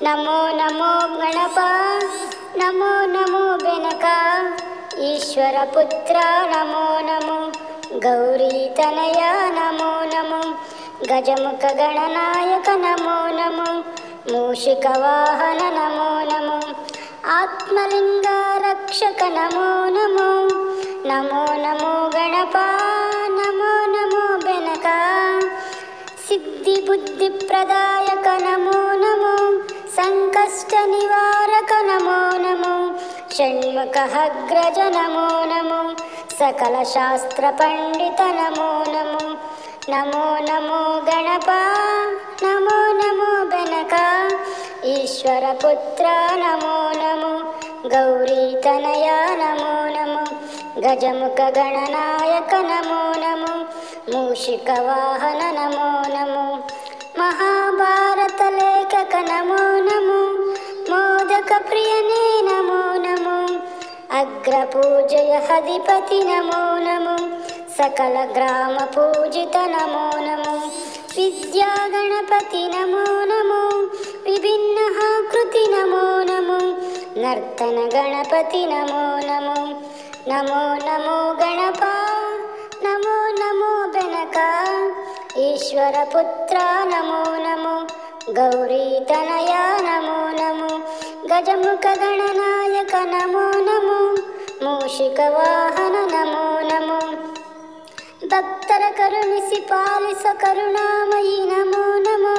ನಮೋ ನಮೋ ಗಣಪ ನಮೋ ನಮೋ ಬೆನಕ ಈಶ್ವರ ಪುತ್ರ ನಮೋ ನಮೋ ಗೌರಿ ತನಯ ನಮೋ ನಮೋ ಗಜಮುಖ ಗಣನಾಯಕ ನಮೋ ನಮೋ ಮೂಷಿಕ ವಾಹನ ನಮೋ ನಮೋ ಆತ್ಮಲಿಂಗ ರಕ್ಷಕ ನಮೋ ನಮೋ ನಮೋ ನಮೋ ಗಣಪ ನಮೋ ನಮೋ ಬೆನಕ ಸಿದ್ಧಿ ಬುದ್ಧಿ ಪ್ರದಾಯಕ ನಮೋ ನಮೋ ಸಂಕಷ್ಟ ನಿವಾರಕ ನಮೋ ನಮೋ ಷಣ್ಮುಖ ಅಗ್ರಜ ನಮೋ ನಮೋ ಸಕಲ ಶಾಸ್ತ್ರ ಪಂಡಿತ ನಮೋ ನಮೋ ನಮೋ ನಮೋ ಗಣಪ ನಮೋ ನಮೋ ಬೆನಕ ಈಶ್ವರ ಪುತ್ರ ನಮೋ ನಮೋ ಗೌರಿ ತನಯ ನಮೋ ನಮೋ ಗಜಮುಖ ಗಣನಾಯಕ ನಮೋ ನಮೋ ಮೂಷಿಕ ವಾಹನ ನಮೋ ನಮೋ ಮಹಾಭಾರತ ಲೇಖಕ ನಮೋ ನಮೋ ಮೋದಕ ಪ್ರಿಯನೇ ನಮೋ ನಮೋ ಅಗ್ರ ಪೂಜೆಯ ಅಧಿಪತಿ ನಮೋ ನಮೋ ಸಕಲ ಗ್ರಾಮ ಪೂಜಿತ ನಮೋ ನಮೋ ವಿದ್ಯಾ ಗಣಪತಿ ನಮೋ ನಮೋ ವಿಭಿನ್ನ ಆಕೃತಿ ನಮೋ ನಮೋ ನರ್ತನ ಗಣಪತಿ ನಮೋ ನಮೋ ನಮೋ ನಮೋ ಗಣಪ ನಮೋ ನಮೋ ಬೆನಕ ಈಶ್ವರ ಪುತ್ರ ನಮೋ ನಮೋ ಗೌರಿ ತನಯ ನಮೋ ನಮೋ ಗಜಮುಖ ಗಣನಾಯಕ ನಮೋ ನಮೋ ಮೂಷಿಕ ವಾಹನ ನಮೋ ನಮೋ ಭಕ್ತರ ಕರುಣಿಸಿ ಪಾಲಿಸ ಕರುಣಾಮಯಿ ನಮೋ ನಮೋ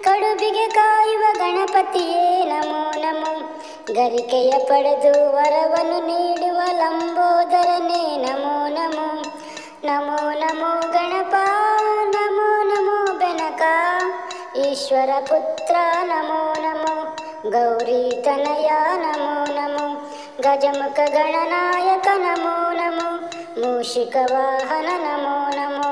ಕಡುಬಿಗೆ ಕಾಯುವ ಗಣಪತಿಯೇ ನಮೋ ನಮೋ ಗರಿಕೆಯ ಪಡೆದು ವರವನ್ನು ನೀಡುವ ಲಂಬೋದರನೇ ನಮೋ ನಮೋ ನಮೋ ನಮೋ ಗಣಪ ನಮೋ ನಮೋ ಬೆನಕ ಈಶ್ವರ ಪುತ್ರ ನಮೋ ನಮೋ ಗೌರಿ ತನಯ ನಮೋ ನಮೋ ಗಜಮುಖ ಗಣನಾಯಕ ನಮೋ ನಮೋ ಮೂಷಿಕ ವಾಹನ ನಮೋ ನಮೋ